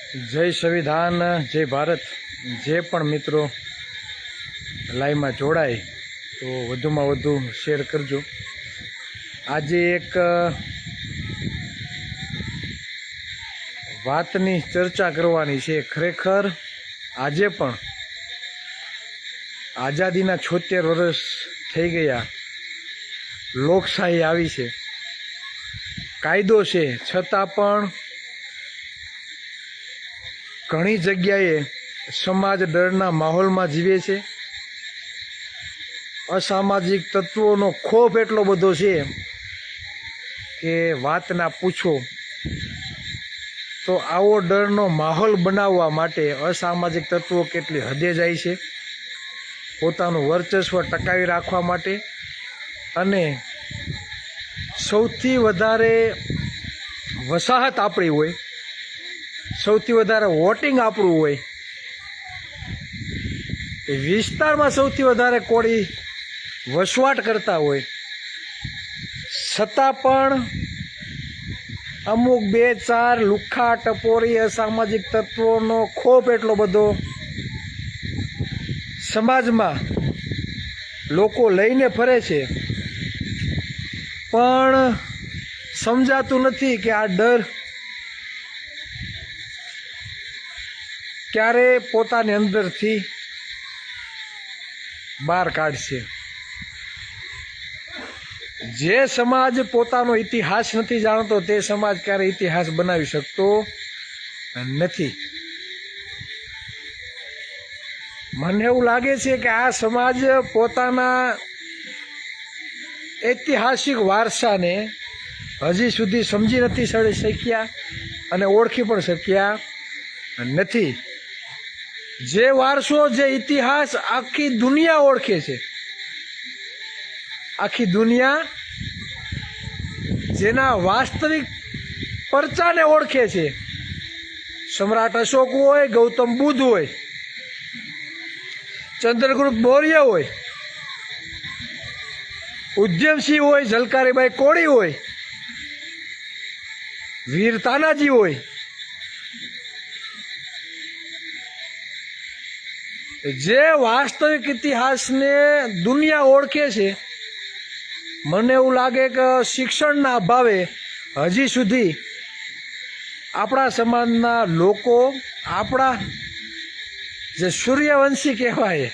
जय संविधान, जय भारत। जे पण मित्रों लाइव में जोड़ाय तो वधुमां वधु शेर करजो। आज एक वातनी चर्चा करवानी छे। खरेखर आजे पण आजादीना 76 वर्ष थई गया, लोकशाही आवी छे, कायदो छे, छतां पण घणी जग्याए समाज डरना माहौल में जीवे छे। असामाजिक तत्वों खोफ एटलो बधो छे के वात ना पूछो। तो आवो डरनो माहौल बनाववा माटे असामाजिक तत्वों केटली हदे जाय छे पोतानुं वर्चस्व टकावी राखवा माटे। अने सौथी वधारे वसाहत आपणी होय, सौथी वधारे वोटिंग आपणुं होय, विस्तारमां सौथी वधारे कोड़ी वसवाट करता होय, छतां पण अमुक 2-4 લુખ્ખા ટપોરી असामाजिक तत्वों खोफ एटलो बधो समाजमां लोको लईने फरे छे, पण समजातुं नथी के आ डर क्यारे पोतानी अंदरथी बहार काढशे। जे समाज पोतानो इतिहास नहीं जाणतो ते समाज क्यारे इतिहास बनावी शकतो नहीं। मने एवुं लागे छे के आ समाज पोताना ऐतिहासिक वारसा ने हजी सुधी समझी नहीं शक्या अने ओळखी पण शक्या नहीं। जे वारसो जे इतिहास आखी दुनिया ओळखे छे, आखी दुनिया जेना वास्तविक परचा ने ओळखे छे, सम्राट अशोक होय, गौतम बुद्ध होय, चंद्रगुप्त मौर्य होय, उद्यमसिंह होय, झलकारीबाई कोड़ी होय, वीर तानाजी होय, जे वास्तविक इतिहास ने दुनिया ओळखे छे। मने एवुं लागे के शिक्षणना अभावे हजी सुधी आपणा समाजना लोको आपणा जे सूर्यवंशी कहेवाय,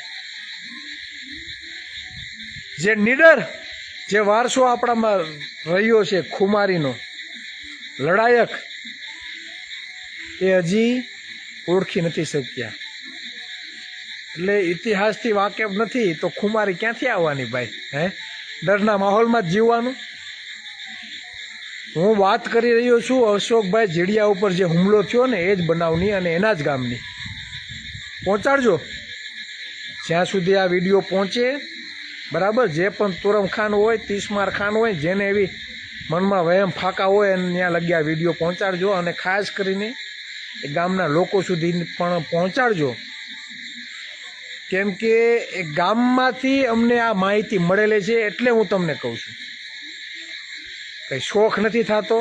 जे निडर जे वारसो आपणामां रह्यो छे खुमारीनो लड़ायक, ए हजी ओळखी नथी शक्या। એટલે ઇતિહાસથી વાકેફ નથી તો ખુમારી ક્યાંથી આવવાની ભાઈ? હે, ડરના માહોલમાં જ જીવવાનું। હું વાત કરી રહ્યો છું અશોકભાઈ જીડિયા ઉપર જે હુમલો થયો ને એ જ બનાવની અને એના જ ગામની। પહોંચાડજો જ્યાં સુધી આ વિડીયો પહોંચે, બરાબર। જે પણ તુરમ ખાન હોય, તીસમાર ખાન હોય, જેને એવી મનમાં વહેમ ફાંકા હોય એને ત્યાં લગી આ વિડીયો પહોંચાડજો અને ખાસ કરીને એ ગામના લોકો સુધી પણ પહોંચાડજો। केम के गाममांथी अमने आ माहिती मळेली छे एटले हूँ तमने कहूं छुं। कई शोख नथी थातो,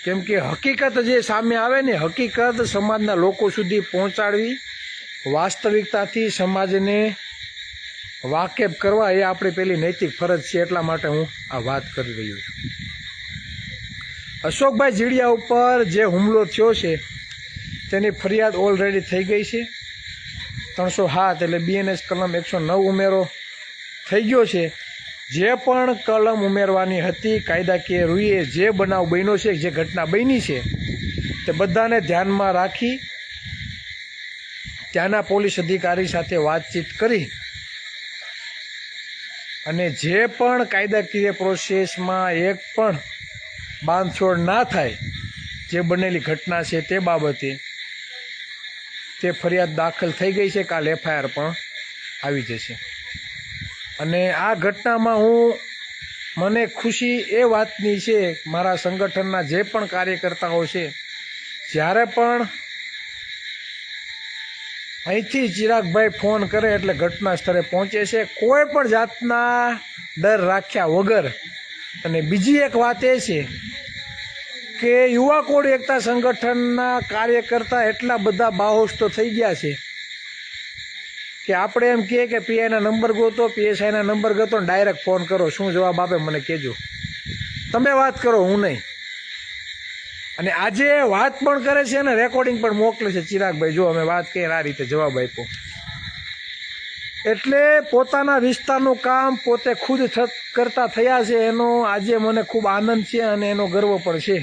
केम के हकीकत जे सामे आवे ने हकीकत समाजना लोको सुधी पहोंचाडवी, वास्तविकताथी समाजने वाकेफ करवा ए आपणी पेली नैतिक फरज छे। एटला माटे हूँ आ वात करी रह्यो छुं। अशोकभाई जीडिया उपर जे हुमलो थयो छे तेनी फरियाद ऑलरेडी थई गई है। 307 एटले BNS कलम 109 उमेरो थई गयो छे। जे पण कलम उमेरवानी हती कायदाकीय रूए जे बनाव बन्यो छे, जे घटना बनी छे ते बधाने ध्यानमां राखी त्याना पोलीस अधिकारी साथे वातचीत करी अने जे पण कायदाकीय प्रोसेसमां एक पण बांधछोड़ ना थाय, जे बनेली घटना छे ते बाबते ते फरियाद दाखल थई गई है। काल FIR पण आवी जशे। अने आ घटनामां हूँ मने खुशी ए वातनी छे, मारा संगठनना जे पण कार्यकर्ताओ छे ज्यारे पण અહીંથી ચિરાગભાઈ फोन करे એટલે ઘટના સ્થળે પહોંચે છે, કોઈ પણ જાતના ડર રાખ્યા વગર। અને બીજી એક વાત એ છે કે યુવા કોળી એકતા સંગઠનના કાર્યકર્તા એટલા બધા બાહોશ તો થઈ ગયા છે કે આપણે એમ કહીએ કે પીઆઈના નંબર ગોતો, પીએસઆઈના નંબર ગોતો, ડાયરેક્ટ ફોન કરો. શું જવાબ આપે મને કહેજો. તમે વાત કરો, હું નહીં. અને આજે વાત પણ કરે છે અને રેકોર્ડિંગ પણ મોકલે છે. ચિરાગભાઈ જો અમે વાત કરીએ આ રીતે જવાબ આપ્યો. એટલે પોતાના વિસ્તારનું કામ પોતે ખુદ કરતા થયા છે એનો આજે મને ખૂબ આનંદ છે અને એનો ગર્વ પણ છે.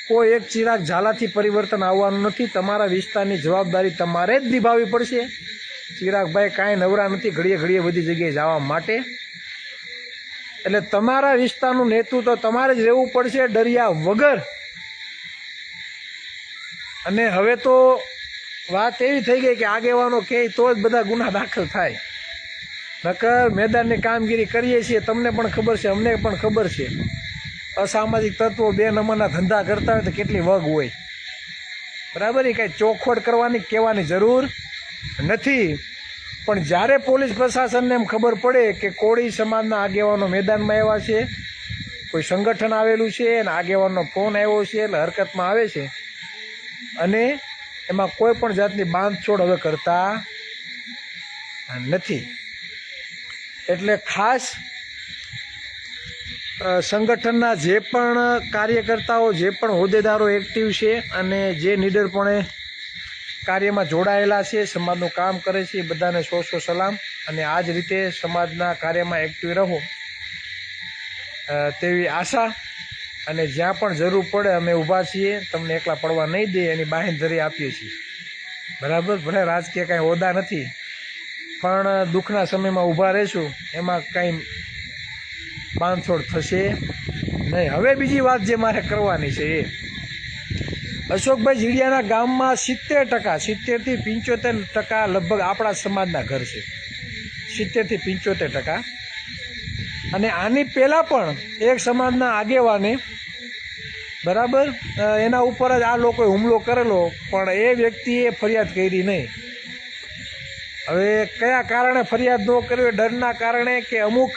કોઈ એક ચિરાગ ઝાલાથી પરિવર્તન આવવાનું નથી. તમારા વિસ્તારની જવાબદારી તમારે જ નિભાવવી પડશે. ચિરાગભાઈ કાંઈ નવરા નથી ઘડીએ ઘડીએ બધી જગ્યાએ જવા માટે. એટલે તમારા વિસ્તારનું નેતૃત્વ તમારે જ રહેવું પડશે ડર્યા વગર. અને હવે તો વાત એવી થઈ ગઈ કે આગેવાનો કહે તો જ બધા ગુના દાખલ થાય. નકર મેદાનની કામગીરી કરીએ છીએ, તમને પણ ખબર છે, અમને પણ ખબર છે. અસામાજિક તત્વો 2 નંબરના ધંધા કરતા હોય તો કેટલી વગ હોય. બરાબર, એ કાંઈ ચોખવટ કરવાની કહેવાની જરૂર નથી. પણ જ્યારે પોલીસ પ્રશાસનને એમ ખબર પડે કે કોળી સમાજના આગેવાનો મેદાનમાં આવ્યા છે, કોઈ સંગઠન આવેલું છે અને આગેવાનનો ફોન આવ્યો છે એટલે હરકતમાં આવે છે અને એમાં કોઈ પણ જાતની બાંધછોડ હવે કરતા નથી. એટલે ખાસ સંગઠનના જે પણ કાર્યકર્તાઓ, જે પણ હોદ્દેદારો એક્ટિવ છે અને જે નીડરપણે કાર્યમાં જોડાયેલા છે, સમાજનું કામ કરે છે, એ બધાને સો સલામ. અને આ જ રીતે સમાજના કાર્યમાં એક્ટિવ રહો તેવી આશા. અને જ્યાં પણ જરૂર પડે અમે ઊભા છીએ, તમને એકલા પડવા નહીં દે એની બાંહેધરી આપીએ છીએ. બરાબર, ભલે રાજકીય કાંઈ હોદ્દા નથી પણ દુઃખના સમયમાં ઊભા રહીશું, એમાં કાંઈ બાંધછોડ થશે નહીં. હવે બીજી વાત જે મારે કરવાની છે એ અશોકભાઈ જીડિયાના ગામમાં 70% 75% લગભગ આપણા સમાજના ઘર છે. 70 થી 75%. અને આની પહેલાં પણ એક સમાજના આગેવાને બરાબર એના ઉપર જ આ લોકોએ હુમલો કરેલો, પણ એ વ્યક્તિએ ફરિયાદ કરી નહીં. હવે કયા કારણે ફરિયાદ ન કરી? ડરના કારણે કે અમુક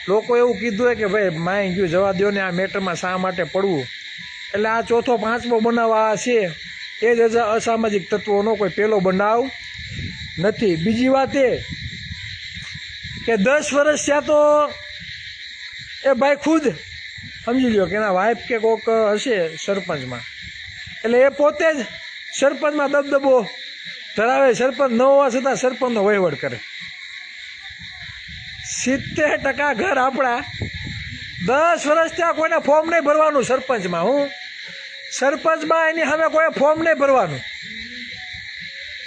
લોકો એવું કીધું હોય કે ભાઈ માય ગયું જવા દો ને, આ મેટરમાં શા માટે પડવું. એટલે આ 4થો 5મો બનાવ આ છે એ જ અસામાજિક તત્વોનો કોઈ પહેલો બનાવ નથી. બીજી વાત એ કે 10 વર્ષ થયા તો એ ભાઈ ખુદ સમજી લ્યો કે એના વાઇફ કે કોઈક હશે સરપંચમાં, એટલે એ પોતે જ સરપંચમાં દબદબો ધરાવે. સરપંચ ન હોવા છતાં સરપંચનો વહીવટ કરે. 70% ઘર આપણા 10 વર્ષ ત્યાં કોઈને ફોર્મ નહીં ભરવાનું સરપંચમાં. સરપંચમાં એની સામે કોઈ ફોર્મ નહીં ભરવાનું.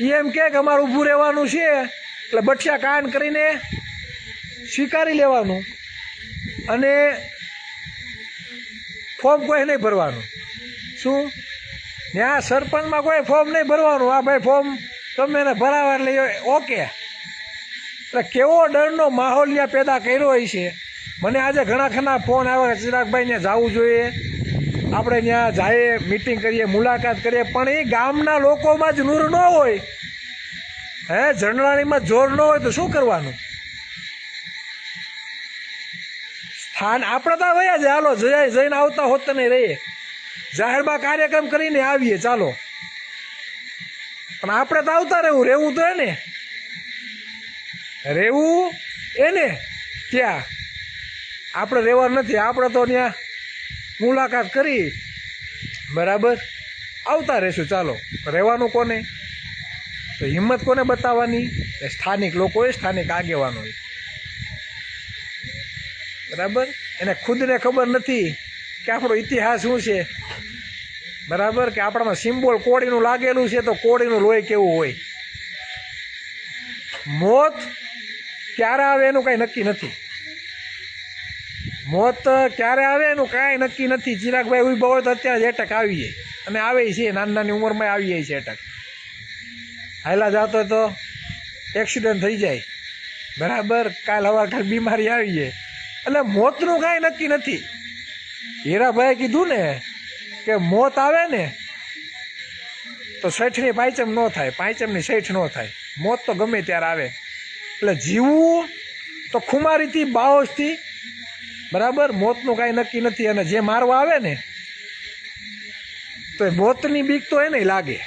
એ એમ કે અમારે ઊભું રહેવાનું છે એટલે બઠિયા કાન કરીને સ્વીકારી લેવાનું અને ફોર્મ કોઈ નહીં ભરવાનું. શું ત્યાં સરપંચમાં કોઈ ફોર્મ નહીં ભરવાનું. આ ભાઈ ફોર્મ તમે એને ભરાવા એટલે ઓકે. એટલે કેવો ડરનો માહોલ ત્યાં પેદા કર્યો હોય છે. મને આજે ઘણા ફોન આવ્યા, ચિરાગભાઈ ત્યાં જવું જોઈએ, આપણે ત્યાં જઈએ, મિટિંગ કરીએ, મુલાકાત કરીએ, પણ એ ગામના લોકોમાં જ નૂર ન હોય, જનરાણીમાં જોર ન હોય તો શું કરવાનું? સ્થાન આપણે તો વયા જાય, હાલો જઈને આવતા હોત નહીં રહીએ, જાહેરમાં કાર્યક્રમ કરીને આવીએ ચાલો, પણ આપણે તો આવતા રહેવું તો એને ત્યાં આપણે રહેવાનું નથી. આપણે તો ત્યાં મુલાકાત કરી બરાબર આવતા રહેશું. ચાલો, રહેવાનું કોને? તો હિંમત કોને બતાવવાની? એ સ્થાનિક લોકોએ, સ્થાનિક આગેવાનોએ. બરાબર, એને ખુદને ખબર નથી કે આપણો ઇતિહાસ શું છે. બરાબર, કે આપણામાં સિમ્બોલ કોળીનું લાગેલું છે તો કોળીનું લોહી કેવું હોય. મોત ક્યારે આવે એનું કાંઈ નક્કી નથી. મોત ક્યારે આવે એનું કાંઈ નક્કી નથી. ચિરાગભાઈ ઉભા હોય તો અત્યારે જ એટક આવી જાય, અને આવે છે નાની ઉંમરમાં આવી જાય છે એટક. હાલા જતો તો એક્સિડન્ટ થઈ જાય, બરાબર, કાલ હવા બીમારી આવી જાય. એટલે મોતનું કાંઈ નક્કી નથી. હીરાભાઈએ કીધું ને કે મોત આવે ને તો શેઠની પાંચમ ન થાય, પાંચમની શેઠ ન થાય. મોત તો ગમે ત્યારે આવે. એટલે જીવવું તો ખુમારીથી, બાહોશથી, બરાબર, મોતનું કાંઈ નક્કી નથી. અને જે મારવા આવે ને તો એ મોતની બીક તો એને લાગે,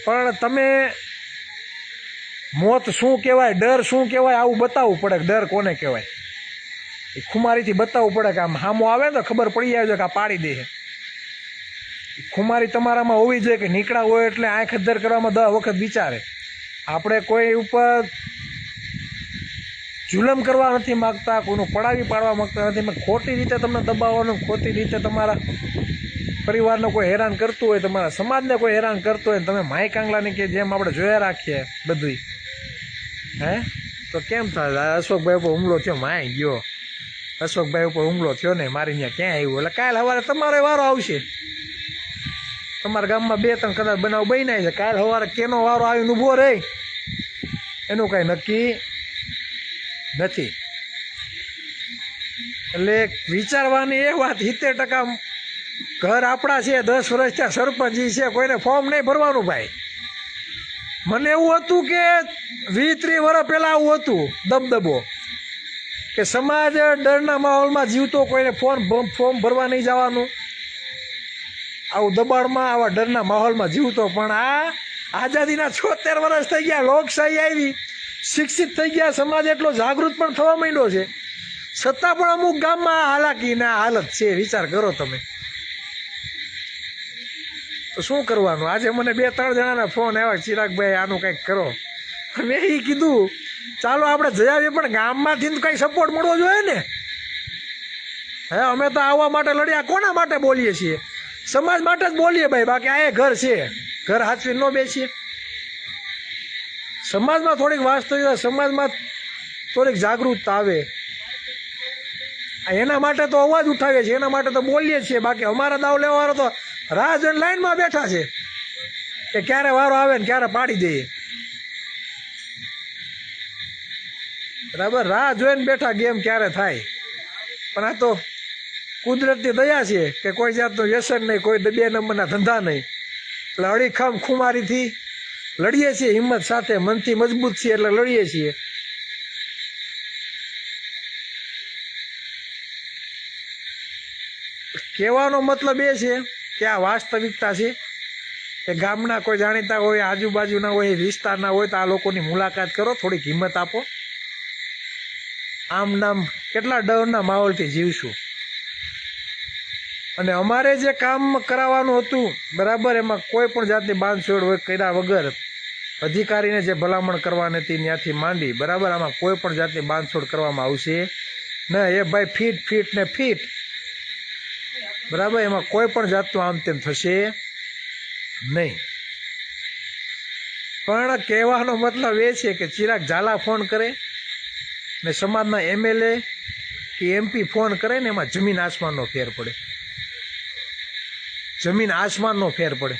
પણ તમે મોત શું કહેવાય, ડર શું કહેવાય, આવું બતાવવું પડે. ડર કોને કહેવાય એ ખુમારીથી બતાવવું પડે કે આમ સામો આવે ને તો ખબર પડી જાય કે આ પાડી દે. ખુમારી તમારામાં હોવી જોઈએ કે નીકળ્યા હોય એટલે આંખ અદ્ધર કરવામાં 10 વખત વિચારે. આપણે કોઈ ઉપર જુલમ કરવા નથી માગતા, કોઈનું પડાવી પાડવા માગતા નથી. મેં ખોટી રીતે તમને દબાવવાનું, ખોટી રીતે તમારા પરિવારને કોઈ હેરાન કરતું હોય, તમારા સમાજને કોઈ હેરાન કરતું હોય, તમે માય કાંગલાની કે જેમ આપણે જોયા રાખીએ બધું, હે તો કેમ થાય? અશોકભાઈ ઉપર હુમલો થયો, માય ગયો અશોકભાઈ ઉપર હુમલો થયો ને મારી ત્યાં ક્યાં આવ્યું, એટલે કાલ સવારે તમારો વારો આવશે. તમારા ગામમાં 2-3 કદાચ બનાવ બન્યા છે, કાલ સવારે કેનો વારો આવીને ઊભો રહે એનું કાંઈ નક્કી નથી. એટલે વિચારવાની એ વાત 70% ઘર આપણા છે, 10 વર્ષ ત્યાં સરપંચી છે, કોઈને ફોર્મ નહીં ભરવાનું ભાઈ. મને એવું હતું કે 20-30 વર્ષ પહેલાં આવું હતું દબદબો કે સમાજ ડરના માહોલમાં જીવતો, કોઈને ફોર્મ ભરવા નહીં જવાનું, આવું દબાણમાં આવા ડરના માહોલમાં જીવતો. પણ આ આઝાદીના 76 વર્ષ થઈ ગયા, લોકશાહી આવી, શિક્ષિત થઈ ગયા, સમાજ એટલો જાગૃત પણ થવા માંડ્યો છે, છતાં પણ અમુક ગામમાં હાલાકીના હાલત છે. વિચાર કરો તમે. તો શું કરવાનું? આજે મને 2-3 જણાના ફોન આવ્યા, ચિરાગભાઈ આનું કંઈક કરો. મેં એ કીધું ચાલો આપણે જઈ આવીએ, પણ ગામમાંથી તો કંઈ સપોર્ટ મળવો જોઈએ ને. હે અમે તો આવવા માટે લડ્યા, કોના માટે બોલીએ છીએ? સમાજ માટે જ બોલીએ ભાઈ, બાકી આ ઘર છે, ઘર હાચવી ન બેસીએ. સમાજમાં થોડીક વાસ્તવિકતા, સમાજમાં થોડીક જાગૃતતા આવે, એના માટે તો અવાજ ઉઠાવીએ છીએ, એના માટે તો બોલીએ છીએ. બાકી અમારા દાવ લેવાવાળો તો રાહ જોઈને લાઈનમાં બેઠા છે કે ક્યારે વારો આવે ને ક્યારે પાડી દઈએ. બરાબર, રાહ જોઈને બેઠા ગેમ ક્યારે થાય. પણ આ તો કુદરતની દયા છે કે કોઈ જાતનું વ્યસન નહીં, કોઈ 2 નંબરના ધંધા નહીં. એટલે અડીખમ ખુમારીથી લડીએ છીએ, હિંમત સાથે, મનથી મજબૂત છીએ એટલે લડીએ છીએ. કહેવાનો મતલબ એ છે કે આ વાસ્તવિકતા છે કે ગામના કોઈ જાણીતા હોય, આજુબાજુના હોય, વિસ્તારના હોય તો આ લોકોની મુલાકાત કરો, થોડીક હિંમત આપો. આમ નામ કેટલા ડરના માહોલથી જીવશું. અને અમારે જે કામ કરાવવાનું હતું બરાબર, એમાં કોઈ પણ જાતની બાંધછોડ કર્યા વગર અધિકારીને જે ભલામણ કરવાની હતી ત્યાંથી માંડી બરાબર, આમાં કોઈ પણ જાતની બાંધછોડ કરવામાં આવશે ને. એ ભાઈ ફીટ ને ફીટ બરાબર, એમાં કોઈ પણ જાતનું આમ તેમ થશે નહીં. પણ કહેવાનો મતલબ એ છે કે ચિરાગ ઝાલા ફોન કરે ને સમાજના MLA કે MP ફોન કરે ને એમાં જમીન આસમાનનો ફેર પડે, જમીન આસમાનનો ફેર પડે.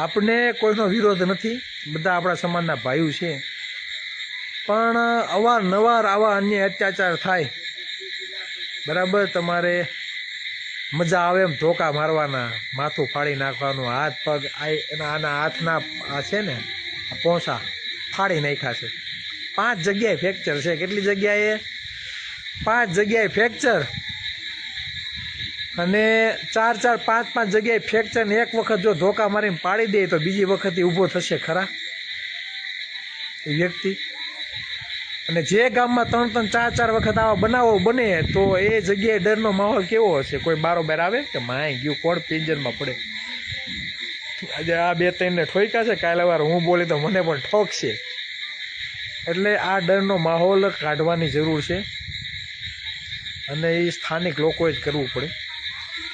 આપણે કોઈનો વિરોધ નથી, બધા આપણા સમાજના ભાઈઓ છે, પણ અવારનવાર આવા અન્ય અત્યાચાર થાય બરાબર, તમારે મજા આવે એમ ધોકા મારવાના, માથું ફાડી નાખવાનું, હાથ પગ આના હાથના આ છે ને પોંસા ફાડી નાખ્યા છે. 5 જગ્યાએ ફ્રેક્ચર છે. કેટલી જગ્યાએ? 5 જગ્યાએ ફ્રેક્ચર. અને 4-4, 5-5 જગ્યાએ ફ્રેક્ચર ને એક વખત જો ધોકા મારીને પાડી દે તો બીજી વખત ઊભો થશે ખરા એ વ્યક્તિ? અને જે ગામમાં 3-3, 4-4 વખત આવા બનાવો બને તો એ જગ્યાએ ડરનો માહોલ કેવો હશે? કોઈ બારોબાર આવે કે માય ગયું કોણ પિંજરમાં પડે, આજે આ 2-3 ને ઠોક્યા છે, કાલે વાર હું બોલી તો મને પણ ઠોકશે. એટલે આ ડરનો માહોલ કાઢવાની જરૂર છે અને એ સ્થાનિક લોકોએ જ કરવું પડે,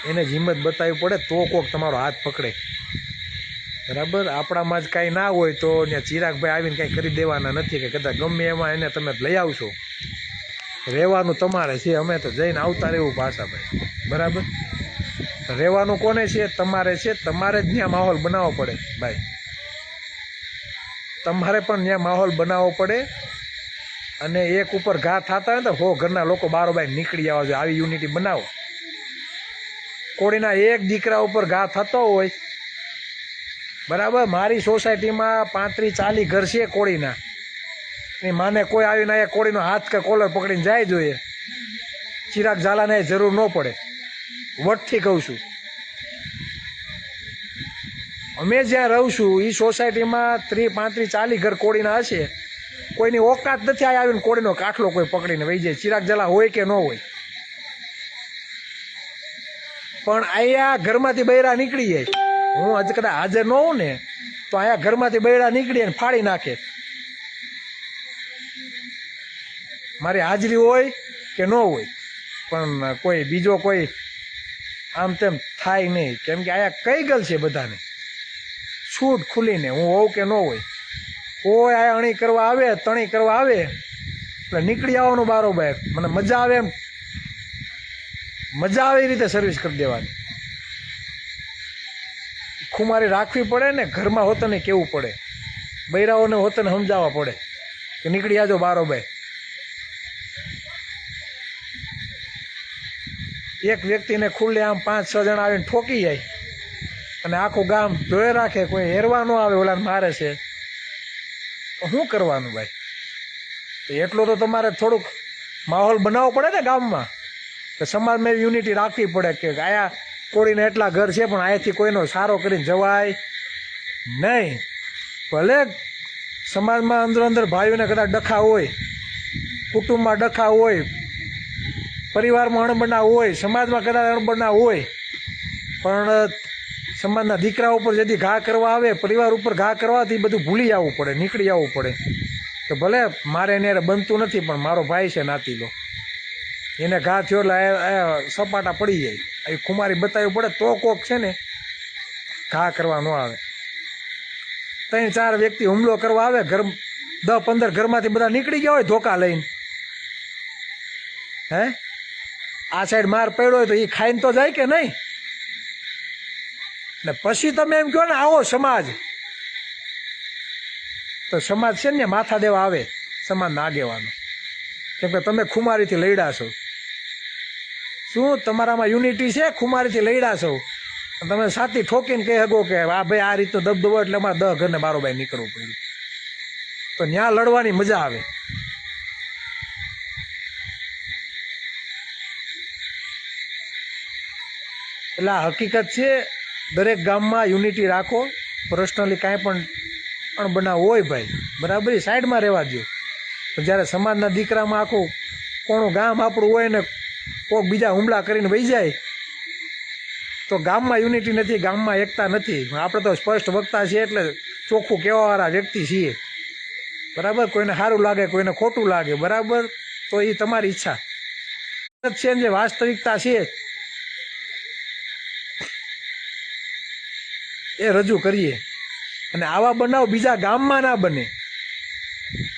એને જ હિંમત બતાવવી પડે તો કોક તમારો હાથ પકડે બરાબર. આપણામાં જ કાંઈ ના હોય તો ત્યાં ચિરાગભાઈ આવીને કાંઈ કરી દેવાના નથી કે કદાચ ગમે એમાં એને તમે લઈ આવશો. રહેવાનું તમારે છે, અમે તો જઈને આવતા રહેવું પાછા ભાઈ બરાબર. રહેવાનું કોને છે? તમારે છે. તમારે જ ત્યાં માહોલ બનાવવો પડે ભાઈ, તમારે પણ ત્યાં માહોલ બનાવવો પડે. અને એક ઉપર ઘા થતા હોય ને તો 100 ઘરના લોકો બારોબાર નીકળી આવવા જોઈએ, આવી યુનિટી બનાવો. કોળીના એક દીકરા ઉપર ઘા થતો હોય બરાબર, મારી સોસાયટીમાં 35-40 ઘર છે કોળીના, એ માને કોઈ આવીને એ કોળીનો હાથ કે કોલર પકડીને જાય જોઈએ. ચિરાગ ઝાલાને જરૂર ન પડે, વટથી કહું છું. અમે જ્યાં રહું છું એ સોસાયટીમાં 30, 35, 40 ઘર કોળીના હશે. કોઈની ઓકાત નથી આવીને કોળીનો કાટલો કોઈ પકડીને વહી જાય, ચિરાગ જલા હોય કે ન હોય. પણ અહીંયા ઘરમાંથી બૈરા નીકળી જાય, હું હજ કદાચ હાજર ન હોઉં ને તો અહીંયા ઘરમાંથી બૈરા નીકળી અને ફાડી નાખે. મારી હાજરી હોય કે ન હોય, પણ કોઈ બીજો કોઈ આમ તેમ થાય નહીં. કેમ કે અહીંયા કઈ ગલ છે બધાને છૂટ ખુલીને, હું હોઉં કે ન હોય. કોઈ આ અણી કરવા આવે, તણી કરવા આવે એટલે નીકળી આવવાનું બારોબાર. મને મજા આવે એમ, મજા આવે એ રીતે સર્વિસ કરી દેવાની. ખુમારી રાખવી પડે ને, ઘરમાં હોતને કેવું પડે, બૈરાઓને હોતને સમજાવવા પડે કે નીકળી આજો બારોબાર. એક વ્યક્તિને ખુલ્લે આમ 5-6 જણા આવીને ઠોકી જાય અને આખું ગામ જોઈ રાખે, કોઈ હેરવા ન આવે, ઓલા મારે છે તો શું કરવાનું ભાઈ? એટલો તો તમારે થોડુંક માહોલ બનાવવો પડે ને ગામમાં, કે સમાજમાં યુનિટી રાખવી પડે કે આયા કોળીને એટલા ઘર છે પણ અહીંયાથી કોઈનો સારો કરીને જવાય નહીં. ભલે સમાજમાં અંદર ભાઈઓને કદાચ ડખા હોય, કુટુંબમાં ડખા હોય, પરિવારમાં અણબનાવ હોય, સમાજમાં કદાચ અણબનાવ હોય, પણ સમાજના દીકરા ઉપર જેથી ઘા કરવા આવે, પરિવાર ઉપર ઘા કરવાથી બધું ભૂલી આવવું પડે, નીકળી આવવું પડે. તો ભલે મારે એને બનતું નથી પણ મારો ભાઈ છે નાતીલો, એને ઘા થયો એટલે સપાટા પડી જાય, એ ખુમારી બતાવવી પડે તો કોક છે ને ઘા કરવા ન આવે. 3-4 વ્યક્તિ હુમલો કરવા આવે, ઘર 10-15 ઘરમાંથી બધા નીકળી ગયા હોય ધોકા લઈને. હે આ સાઈડ માર પડ્યો હોય તો એ ખાઈને તો જાય કે નહીં? ને પછી તમે એમ કહો ને આવો સમાજ, તો સમાજ છે ને માથા દેવા આવે સમાજના આગેવાનો. કેમ કે તમે ખુમારીથી લડ્યા છો. શું તમારામાં યુનિટી છે? ખુમારીથી લડ્યા છો, તમે સાથી ઠોકીને કહી શકો કે આ ભાઈ આ રીતનો દબદબો એટલે અમારે 10 ઘરને બારોબાર નીકળવું પડ્યું, તો ત્યાં લડવાની મજા આવે. એટલે આ હકીકત છે, દરેક ગામમાં યુનિટી રાખો. પર્સનલી કાંઈ પણ અણબનાવ હોય ભાઈ બરાબર સાઈડમાં રહેવા દો. પણ જ્યારે સમાજના દીકરામાં આખું કોણું ગામ આપણું હોય ને કોઈક બીજા હુમલા કરીને વહી જાય તો ગામમાં યુનિટી નથી, ગામમાં એકતા નથી. આપણે તો સ્પષ્ટ વક્તા છીએ એટલે ચોખ્ખું કહેવાવાળા વ્યક્તિ છીએ બરાબર. કોઈને સારું લાગે, કોઈને ખોટું લાગે બરાબર, તો એ તમારી ઈચ્છા છે. જે વાસ્તવિકતા છે એ રજૂ કરીએ. અને આવા બનાવ બીજા ગામમાં ના બને.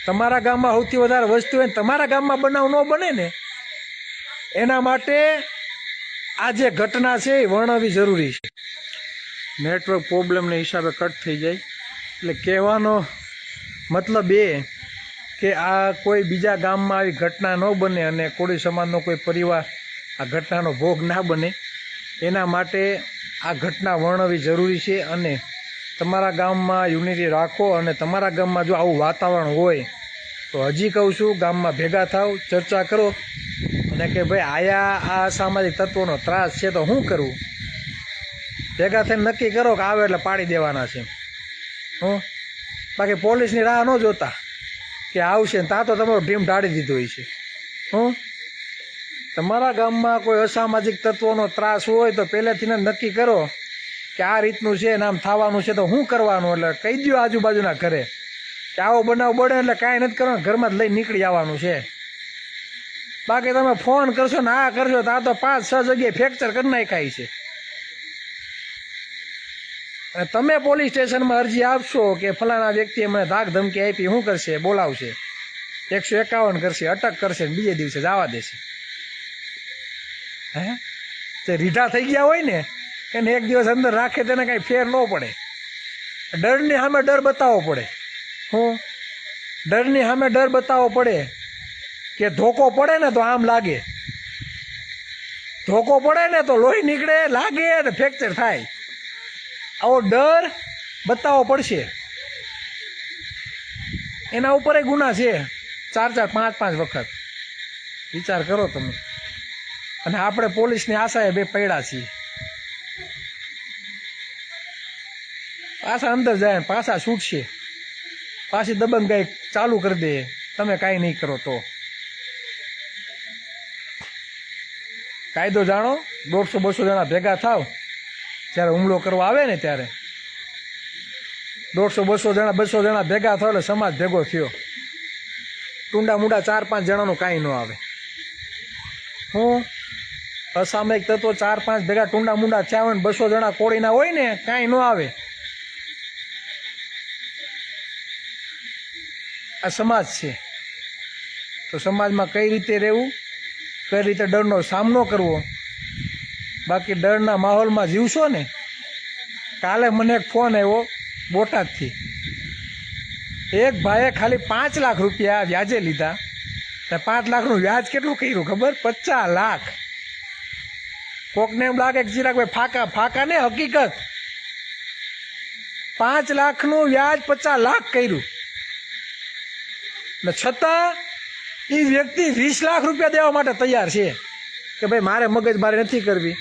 તમારા ગામમાં સૌથી વધારે વસ્તુ હોય તમારા ગામમાં બનાવ ન બને ને, એના માટે આ જે ઘટના છે એ વર્ણવવી જરૂરી છે. નેટવર્ક પ્રોબ્લેમને હિસાબે કટ થઈ જાય. એટલે કહેવાનો મતલબ એ કે આ કોઈ બીજા ગામમાં આવી ઘટના ન બને અને કોળી સમાજનો કોઈ પરિવાર આ ઘટનાનો ભોગ ના બને, એના માટે આ ઘટના વર્ણવવી જરૂરી છે. અને તમારા ગામમાં યુનિટી રાખો. અને તમારા ગામમાં જો આવું વાતાવરણ હોય તો હજી કહું છું, ગામમાં ભેગા થાવ, ચર્ચા કરો અને કે ભાઈ આયા આ અસામાજિક તત્વોનો ત્રાસ છે તો શું કરવું. ભેગા થઈને નક્કી કરો કે આવે એટલે પાડી દેવાના છે. બાકી પોલીસની રાહ ન જોતા કે આવશે ને ત્યાં તો તમારો ટીમ ઢાળી દીધો હોય છે. તમારા ગામમાં કોઈ અસામાજિક તત્વોનો ત્રાસ હોય તો પહેલેથી નક્કી કરો કે આ રીતનું છે ને આમ થવાનું છે તો શું કરવાનું. એટલે કહી દો આજુબાજુના ઘરે કે આવો બનાવ બને એટલે કાંઈ નથી કરવાનું, ઘરમાં જ લઈને નીકળી આવવાનું છે. બાકી તમે ફોન કરશો ને આ કરશો તો આ તો 5-6 જગ્યાએ ફ્રેક્ચર કરી નાખાય છે. અને તમે પોલીસ સ્ટેશનમાં અરજી આપશો કે ફલાણા વ્યક્તિએ મને ધાક ધમકી આપી, શું કરશે? બોલાવશે, 151 કરશે, અટક કરશે, બીજે દિવસે જવા દેશે. હે તે રીઢા થઈ ગયા હોય ને એને એક દિવસ અંદર રાખે તેને કાંઈ ફેર ન પડે. ડરની સામે ડર બતાવવો પડે. ડરની સામે ડર બતાવવો પડે કે ધોકો પડે ને તો આમ લાગે, ધોકો પડે ને તો લોહી નીકળે, લાગે ને ફ્રેક્ચર થાય. આવો ડર બતાવવો પડશે. એના ઉપર ગુના છે 4-4, 5-5 વખત. વિચાર કરો તમે. અને આપણે પોલીસની આશાએ બે પડ્યા છીએ. પાછા અંદર જાય પાછા છૂટશે, પાછી દબંગાઈ ચાલુ કરી દે તમે કાંઈ નહીં કરો તો. કાયદો જાણો. 150-200 જણા ભેગા થાવ જ્યારે હુમલો કરવા આવે ને ત્યારે 150-200 જણા ભેગા થાવ એટલે સમાજ ભેગો થયો. ટુંડા મુંડા 4-5 જણાનું કાંઈ ન આવે. હું અસામયિક તત્વો 4-5 ભેગા ટુંડા મુંડા થયા હોય ને 200 જણા કોળીના હોય ને કાંઈ ન આવે. આ સમાજ છે. તો સમાજમાં કઈ રીતે રહેવું, કઈ રીતે ડરનો સામનો કરવો. બાકી ડરના માહોલમાં જીવશો ને. કાલે મને એક ફોન આવ્યો બોટાદથી. એક ભાઈએ ખાલી 5 લાખ રૂપિયા વ્યાજે લીધા. 5 લાખનું વ્યાજ કેટલું કર્યું ખબર? 50 લાખ. કોકને એમ લાગે કે ચિરાગભાઈ ફાકા ને હકીકત. 5 લાખનું વ્યાજ 50 લાખ કર્યું. ને છતાં એ વ્યક્તિ 20 લાખ રૂપિયા દેવા માટે તૈયાર છે કે ભાઈ મારે મગજમારી નથી કરવી,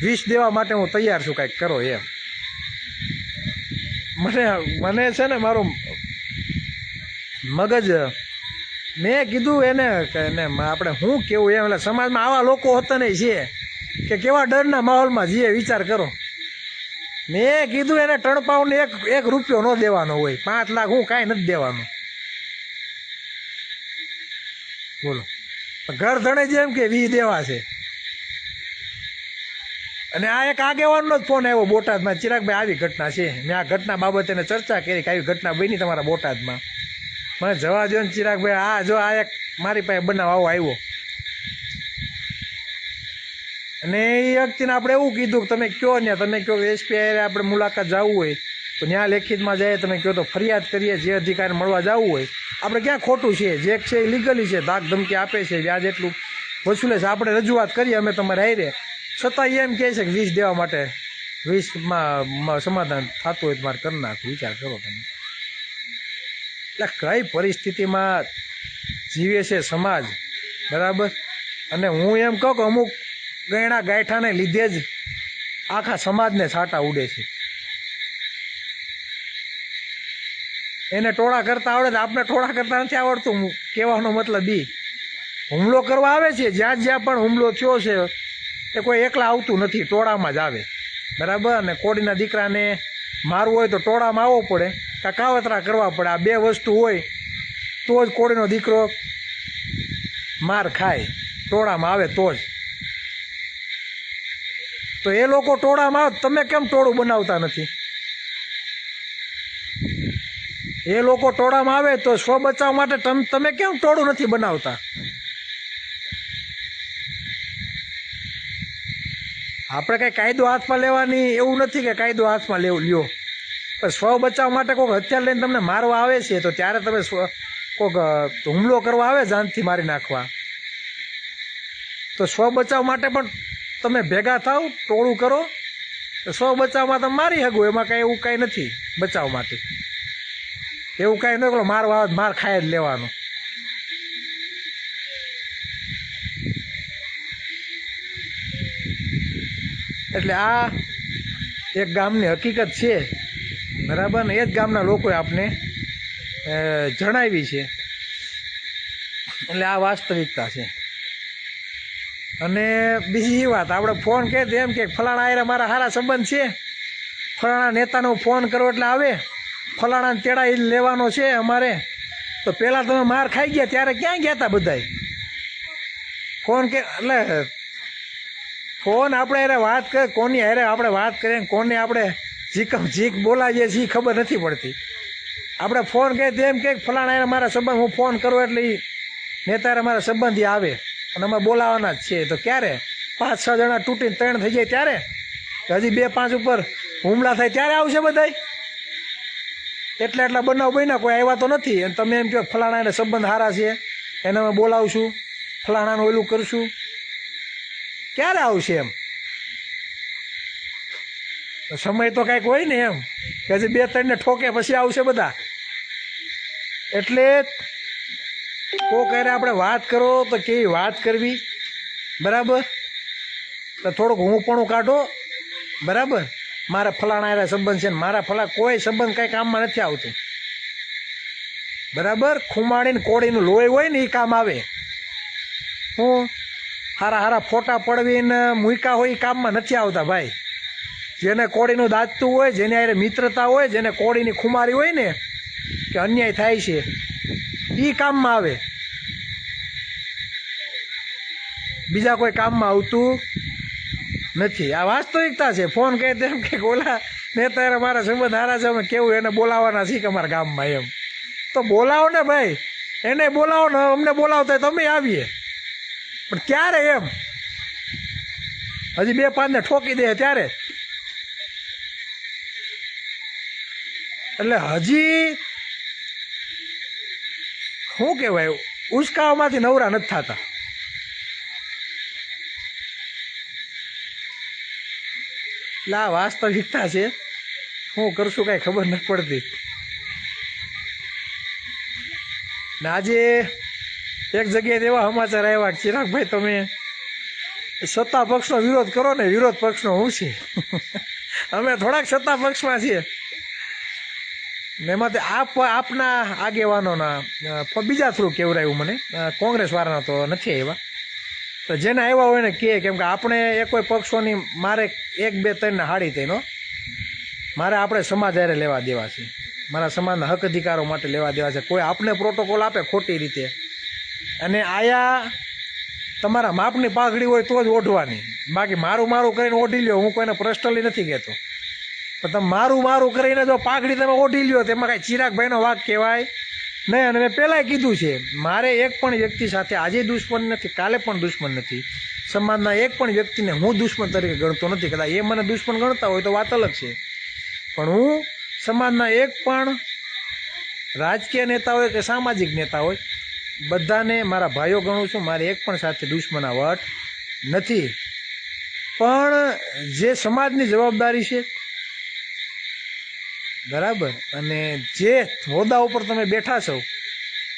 20 દેવા માટે હું તૈયાર છું, કાંઈક કરો એમ. મને છે ને મારું મગજ, મેં કીધું એને આપણે શું કેવું એમ. એટલે સમાજમાં આવા લોકો હોતા નહીં છે કે કેવા ડરના માહોલમાં જીએ, વિચાર કરો. મેં કીધું એને ટણપાવને એક રૂપિયો ન દેવાનો હોય. 5 લાખ હું કાંઈ નથી દેવાનું. બોલો, ઘર ધણે જેમ કે 20 દેવા છે. અને આ એક આગેવાનનો જ ફોન આવ્યો બોટાદમાં, ચિરાગભાઈ આવી ઘટના છે. મેં આ ઘટના બાબતે એને ચર્ચા કરી કે આવી ઘટના બની તમારા બોટાદમાં. મને જવા દો ને ચિરાગભાઈ, આ જો આ એક મારી પાસે બનાવ આવો આવ્યો. અને એ વ્યક્તિને આપણે એવું કીધું કે તમે કહો ને, તમે કહો એસપી આપણે મુલાકાત જવું હોય તો ત્યાં લેખિતમાં જાય. તમે કહો તો ફરિયાદ કરીએ, જે અધિકારી મળવા જવું હોય. આપણે ક્યાં ખોટું છે? જે છે એ લીગલી છે. ધાક ધમકી આપે છે, વ્યાજ એટલું વસૂલે છે. આપણે રજૂઆત કરીએ અમે તમારે હારે, છતાં એમ કહે છે કે 20 દેવા માટે 20માં સમાધાન થતું હોય તો મારે કરી નાખવું. વિચાર કરો તમે. એટલે કઈ પરિસ્થિતિમાં જીવે છે સમાજ, બરાબર. અને હું એમ કહું કે અમુક ગયણા ગાંઠાને લીધે જ આખા સમાજને છાંટા ઉડે છે. એને ટોળા કરતા આવડે, આપણે ટોળા કરતા નથી આવડતું. કહેવાનો મતલબ હુમલો કરવા આવે છે, જ્યાં જ્યાં પણ હુમલો થયો છે એ કોઈ એકલા આવતું નથી, ટોળામાં જ આવે, બરાબર. અને કોડીના દીકરાને મારવું હોય તો ટોળામાં આવવો પડે, કાં કાવતરા કરવા પડે. આ બે વસ્તુ હોય તો જ કોડીનો દીકરો માર ખાય, ટોળામાં આવે તો જ. તો એ લોકો ટોળામાં આવે, તમે કેમ ટોળું બનાવતા નથી? એ લોકો ટોળામાં આવે તો સ્વ બચાવ માટે તમે કેમ ટોળું નથી બનાવતા? આપણે કઈ કાયદો હાથમાં લેવાની એવું નથી કે કાયદો હાથમાં લ્યો, પણ સ્વ બચાવ માટે કોઈક હથિયાર લઈને તમને મારવા આવે છે તો ત્યારે તમે કોઈક હુમલો કરવા આવે જાનથી મારી નાખવા, તો સ્વ બચાવ માટે પણ તમે ભેગા થાવ, ટોળું કરો. સ્વ બચાવમાં તમે મારી શકો, એમાં કાંઈ એવું કાંઈ નથી. બચાવ માટે એવું કાંઈ ન કરો, મારવા આવે માર ખાઈ જ લેવાનો. એટલે આ એક ગામની હકીકત છે, બરાબર ને. એ જ ગામના લોકોએ આપણે જણાવી છે. એટલે આ વાસ્તવિકતા છે. અને બીજી એ વાત, આપણે ફોન કહે એમ કે ફલાણા આયરા મારા સારા સંબંધ છે, ફલાણા નેતાનો ફોન કરો એટલે આવે, ફલાણાને તેડા લેવાનો છે અમારે. તો પહેલાં તમે માર ખાઈ ગયા ત્યારે ક્યાં ગયા હતા બધાય? ફોન કે એટલે ફોન આપણે હારે વાત કરે, કોની હારે આપણે વાત કરીએ, કોને આપણે જીક બોલાવીએ છીએ ખબર નથી પડતી. આપણે ફોન કહે તેમ કે ફલાણા હારે મારા સંબંધ, હું ફોન કરું એટલે એ નેતા હારે મારા સંબંધી આવે અને અમે બોલાવાના જ છે. તો ક્યારે 5-6 જણા તૂટીને 3 થઈ જાય ત્યારે? હજી 2-5 ઉપર હુમલા થાય ત્યારે આવશે બધાય? એટલા બનાવ બન્યા, કોઈ આવ્યા તો નથી. અને તમે એમ કહો ફલાણા એને સંબંધ સારા છે, એને અમે બોલાવશું, ફલાણાનું ઓલું કરશું, ક્યારે આવશે એમ? સમય તો કાંઈક હોય ને એમ કે હજી 2-3 ને ઠોકે પછી આવશે બધા. એટલે કોક હારે આપણે વાત કરો તો કેવી વાત કરવી, બરાબર, તો થોડુંક હું પણ કાઢો. બરાબર, મારા ફલાણા એના સંબંધ છે ને મારા ફલા કોઈ સંબંધ કંઈ કામમાં નથી આવતું. બરાબર, ખુમાડીને કોળીનું લોહી હોય ને એ કામ આવે. હું હારા હારા ફોટા પડવીને મૂક્યા હોય એ કામમાં નથી આવતા ભાઈ. જેને કોળીનું દાજતું હોય, જેને આરે મિત્રતા હોય, જેને કોળીની ખુમારી હોય ને કે અન્યાય થાય છે એ કામમાં આવે, બીજા કોઈ કામમાં આવતું નથી. આ વાસ્તવિકતા છે. ફોન કહે તેમ કે ઓલા નેતા મારા સંબંધ હારા છે, અમે કેવું એને બોલાવવાના છીએ કે અમારા ગામમાં, એમ તો બોલાવો ને ભાઈ, એને બોલાવો ને અમને બોલાવતા તમે આવીએ, પણ ક્યારે? એમ હજી 2-5 ઠોકી દે ત્યારે. એટલે હજી શું કહેવાય, ઉસકાવામાંથી નવરા નથી થતા. એટલે આ વાસ્તવિકતા છે. શું કરશું કાંઈ ખબર નથી પડતી. ને આજે એક જગ્યાએ એવા સમાચાર આવ્યા કે ચિરાગભાઈ તમે સત્તા પક્ષનો વિરોધ કરો ને, વિરોધ પક્ષનો હું છે. અમે થોડાક સત્તા પક્ષમાં છીએ ને એમાંથી આપના આગેવાનોના બીજા થ્રુ કેવરાયું મને, કોંગ્રેસ વાળાના તો નથી આવ્યા. તો જેને આવ્યા હોય ને કહે, કેમ કે આપણે એ કોઈ પક્ષોની મારે 1-2-3 હાડી તેનો મારે આપણે સમાજ હારે લેવા દેવા છે, મારા સમાજના હક અધિકારો માટે લેવા દેવા છે. કોઈ આપને પ્રોટોકોલ આપે ખોટી રીતે અને આયા તમારા માપની પાઘડી હોય તો જ ઓઢવાની, બાકી મારું મારું કરીને ઓઢી લ્યો. હું કોઈને પર્સનલી નથી કહેતો, પણ તમે મારું મારું કરીને જો પાઘડી તમે ઓઢી લ્યો તેમાં કાંઈ ચિરાગભાઈનો વાંક કહેવાય નહીં. અને મેં પહેલાંય કીધું છે, મારે એક પણ વ્યક્તિ સાથે આજે દુશ્મન નથી, કાલે પણ દુશ્મન નથી. સમાજના એક પણ વ્યક્તિને હું દુશ્મન તરીકે ગણતો નથી. કદાચ એ મને દુશ્મન ગણતા હોય તો વાત અલગ છે, પણ હું સમાજના એક પણ રાજકીય નેતા હોય કે સામાજિક નેતા હોય બધાને મારા ભાઈઓ ગણું છું. મારે એક પણ સાથે દુશ્મનાવટ નથી. પણ જે સમાજની જવાબદારી છે, બરાબર, અને જે હોદ્દા ઉપર તમે બેઠા છો,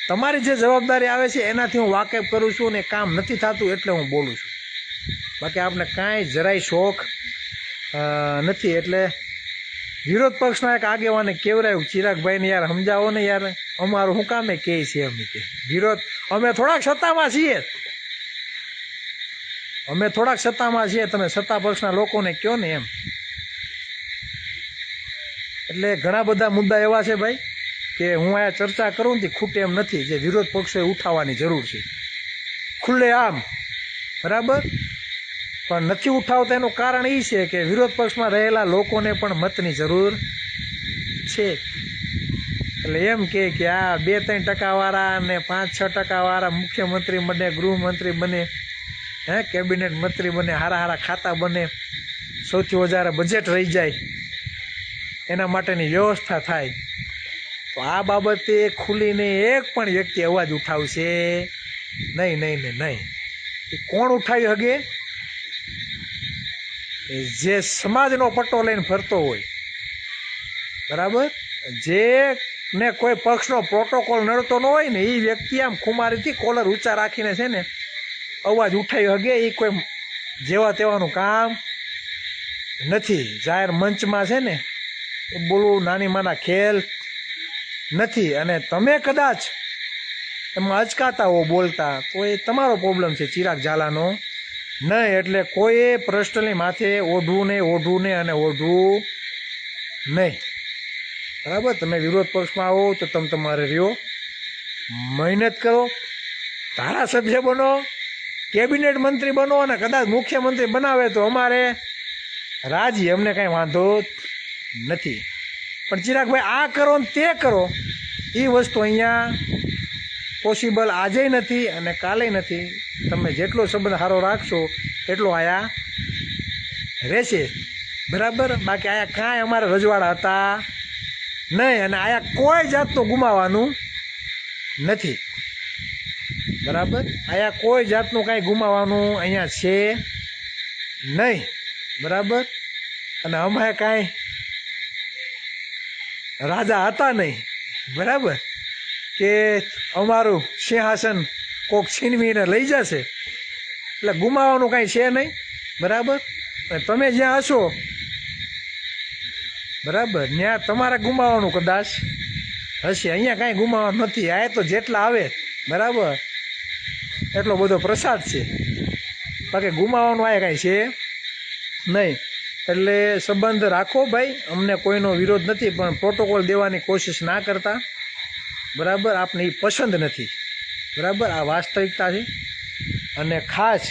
તમારી જે જવાબદારી આવે છે એનાથી હું વાકેફ કરું છું અને કામ નથી થતું એટલે હું બોલું છું. બાકી આપણે કાંઈ જરાય શોખ નથી. એટલે વિરોધ પક્ષના એક આગેવાને કેવરાયું, ચિરાગભાઈને યાર સમજાવો ને યાર, અમારું શું કામે કહે છે એમ કે વિરોધ, અમે થોડાક સત્તામાં છીએ, અમે થોડાક સત્તામાં છીએ, તમે સત્તા પક્ષના લોકોને કહો ને એમ. એટલે ઘણા બધા મુદ્દા એવા છે ભાઈ કે હું આ ચર્ચા કરું ને ખૂટે એમ નથી, જે વિરોધ પક્ષોએ ઉઠાવવાની જરૂર છે ખુલ્લે આમ. બરાબર, પણ નથી ઉઠાવતા એનું કારણ એ છે કે વિરોધ પક્ષમાં રહેલા લોકોને પણ મતની જરૂર છે. એટલે એમ કે આ 2-3% વાળા અને 5-6% વાળા મુખ્યમંત્રી બને, ગૃહમંત્રી બને, કેબિનેટ મંત્રી બને, હારા હારા ખાતા બને, સૌથી વધારે બજેટ રહી જાય, એના માટેની વ્યવસ્થા થાય, તો આ બાબતે ખુલીને એક પણ વ્યક્તિ અવાજ ઉઠાવશે નહીં, નહીં ને નહીં. એ કોણ ઉઠાવી શકે? જે સમાજનો પટ્ટો લઈને ફરતો હોય, બરાબર, જે ને કોઈ પક્ષનો પ્રોટોકોલ નડતો ન હોય ને એ વ્યક્તિ આમ ખુમારીથી કોલર ઊંચા રાખીને છે ને અવાજ ઉઠાવી શકે. એ કોઈ જેવા તેવાનું કામ નથી. જાહેર મંચમાં છે ને એ બોલવું નાની માના ખેલ નથી. અને તમે કદાચ એમાં અચકાતા હો બોલતા તો એ તમારો પ્રોબ્લેમ છે, ચિરાગ ઝાલાનો નહીં. એટલે કોઈએ પર્સનલી માથે ઓઢવું નહીં અને ઓઢવું નહીં. બરાબર, તમે વિરોધ પક્ષમાં આવો તો તમે તમારે રહ્યો, મહેનત કરો, ધારાસભ્ય બનો, કેબિનેટ મંત્રી બનો અને કદાચ મુખ્યમંત્રી બનાવે તો અમારે રાજી, અમને કાંઈ વાંધો નથી. પણ ચિરાગભાઈ આ કરો ને તે કરો એ વસ્તુ અહીંયા પોસિબલ આજે નથી અને કાલે નથી. તમે જેટલો સંબંધ સારો રાખશો એટલો આયા રહેશે. બરાબર, બાકી આયા કાંઈ અમારે રજવાડા હતા નહીં અને આયા કોઈ જાતનું ગુમાવવાનું નથી. બરાબર, આયા કોઈ જાતનું કાંઈ ગુમાવવાનું અહીંયા છે નહીં. બરાબર, અને અમે કાંઈ રાજા હતા નહીં. બરાબર, કે અમારું સિંહાસન કોક છીનવીને લઈ જશે એટલે ગુમાવવાનું કાંઈ છે નહીં, બરાબર. અને તમે જ્યાં હશો, બરાબર, ત્યાં તમારે ગુમાવવાનું કદાચ હશે. અહીંયા કાંઈ ગુમાવવાનું નથી. આ તો જેટલા આવે, બરાબર, એટલો બધો પ્રસાદ છે. બાકી ગુમાવવાનું આ કાંઈ છે નહીં. એટલે સંબંધ રાખો ભાઈ, અમને કોઈનો વિરોધ નથી, પણ પ્રોટોકોલ દેવાની કોશિશ ના કરતા, બરાબર. આપને એ પસંદ નથી, બરાબર. આ વાસ્તવિકતા છે. અને ખાસ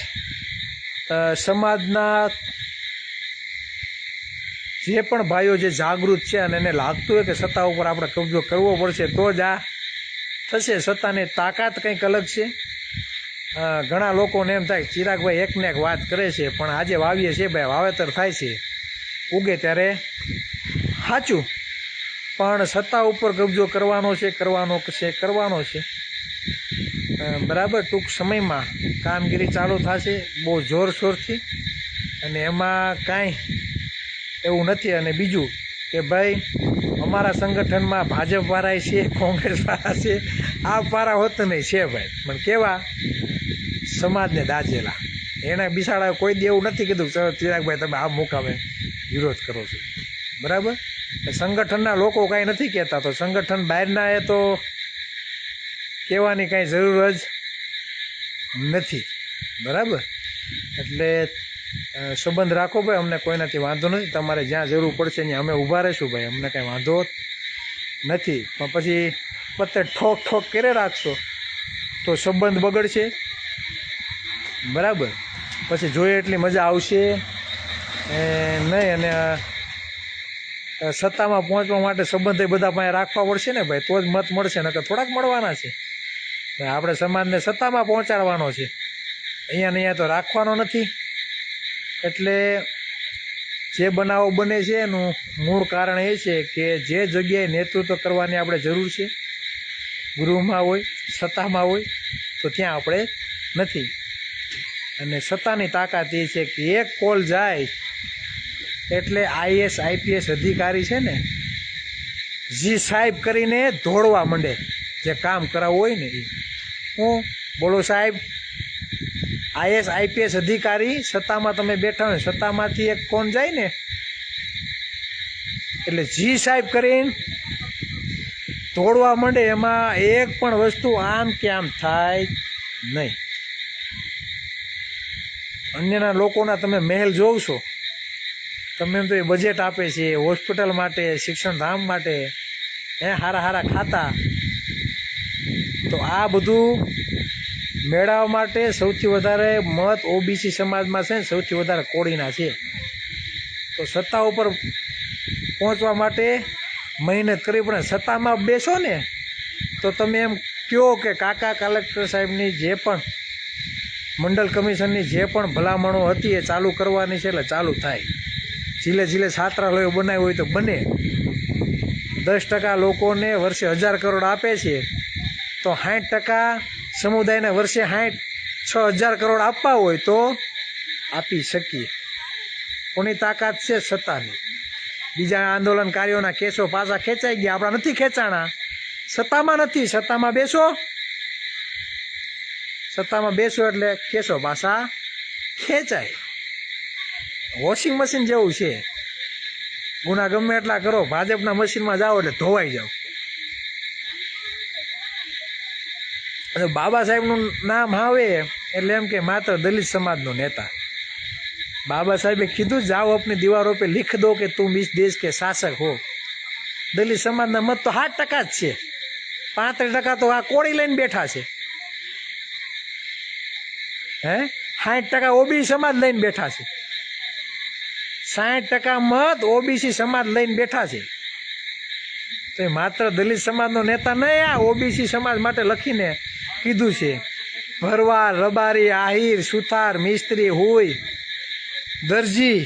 સમાજના જે પણ ભાઈઓ જે જાગૃત છે અને એને લાગતું હોય કે સત્તા ઉપર આપણે કબજો કરવો પડશે તો જ આ થશે. સત્તાની તાકાત કંઈક અલગ છે. ઘણા લોકોને એમ થાય ચિરાગભાઈ એકને એક વાત કરે છે, પણ આજે વાવીએ છીએ ભાઈ, વાવેતર થાય છે, ઉગે ત્યારે સાચું. પણ સત્તા ઉપર કબજો કરવાનો છે, કરવાનો છે, બરાબર. ટૂંક સમયમાં કામગીરી ચાલુ થશે બહુ જોરશોરથી, અને એમાં કાંઈ એવું નથી. અને બીજું કે ભાઈ અમારા સંગઠનમાં ભાજપવાળા છે, કોંગ્રેસવાળા છે, આ પારા હોત નહીં છે ભાઈ, પણ કેવા સમાજને દાજેલા. એણે બિસાડા કોઈ દી એવું નથી કીધું ચિરાગભાઈ તમે આ મુકામે વિરોધ કરો છો, બરાબર. સંગઠનના લોકો કાંઈ નથી કહેતા, તો સંગઠન બહારના એ તો કહેવાની કાંઈ જરૂર જ નથી, બરાબર. એટલે સંબંધ રાખો ભાઈ, અમને કોઈનાથી વાંધો નથી. તમારે જ્યાં જરૂર પડશે ત્યાં અમે ઊભા રહીશું ભાઈ, અમને કાંઈ વાંધો નથી. પણ પછી પત્તે ઠોક કરે રાખશો તો સંબંધ બગડશે, બરાબર. પછી જોઈએ એટલી મજા આવશે નહીં. અને સત્તામાં પહોંચવા માટે સંબંધ બધા પાસે રાખવા પડશે ને ભાઈ, તો જ મત મળશે, નકર થોડાક મળવાના છે. આપણે સમાજને સત્તામાં પહોંચાડવાનો છે, અહીંયા ને અહીંયા તો રાખવાનો નથી. એટલે જે બનાવો બને છે એનું મૂળ કારણ એ છે કે જે જગ્યાએ નેતૃત્વ કરવાની આપણે જરૂર છે, ગૃહમાં હોય, સત્તામાં હોય, તો ત્યાં આપણે નથી. અને સત્તાની તાકાત એ છે કે એક કોલ જાય એટલે IAS IPS અધિકારી છે ને, જી સાહેબ કરીને દોડવા માંડે. જે કામ કરાવવું હોય ને એ, હું બોલો સાહેબ, IAS IPS અધિકારી સત્તામાં તમે બેઠા હોય, સત્તામાંથી એક કોણ જાય ને એટલે જી સાહેબ કરીને દોડવા માંડે. એમાં એક પણ વસ્તુ આમ કે આમ થાય નહીં. અન્યના લોકોના તમે મહેલ જોવશો, તમે એમ તો એ બજેટ આપે છે હોસ્પિટલ માટે, શિક્ષણ ધામ માટે, હારા ખાતા. તો આ બધું મેળવવા માટે સૌથી વધારે મત OBC સમાજમાં છે ને, સૌથી વધારે કોળીના છે. તો સત્તા ઉપર પહોંચવા માટે મહેનત કરવી પડે. સત્તામાં બેસો ને તો તમે એમ કહો કે કાકા કલેક્ટર સાહેબની જે પણ મંડળ કમિશનની જે પણ ભલામણો હતી એ ચાલુ કરવાની છે, એટલે ચાલુ થાય. જીલે છાત્રાલયો બનાવ્યું હોય તો બને. 10% લોકોને વર્ષે 1000 કરોડ આપે છે, તો 60% સમુદાયને વર્ષે 6000 કરોડ આપવા હોય તો આપી શકીએ. કોની તાકાત છે? સત્તાની. બીજા આંદોલનકારીઓના કેસો પાછા ખેંચાઈ ગયા, આપણા નથી ખેંચાણા. સત્તામાં નથી. સત્તામાં બેસો એટલે કેસો પાછા ખેંચાય. વોશિંગ મશીન જેવું છે. ગુના ગમે એટલા કરો, ભાજપના મશીનમાં જાઓ એટલે ધોવાઈ જાઓ. બાબા સાહેબનું નામ આવે એટલે એમ કે માત્ર દલિત સમાજનો નેતા. બાબા સાહેબે કીધું જાઓ अपनी दीवारों पे लिख दो कि तुम इस देश के शासक हो. દલિત સમાજના મત તો 7% જ છે. 35% તો આ કોળી લઈને બેઠા છે. 60% OBC સમાજ લઈને બેઠા છે. 60% મત OBC સમાજ લઈને બેઠા છે. તો એ માત્ર દલિત સમાજનો નેતા નહીં, આ OBC સમાજ માટે લખીને કીધું છે. ભરવાડ, રબારી, આહિર, સુથાર, મિસ્ત્રી, હુઈ, દરજી,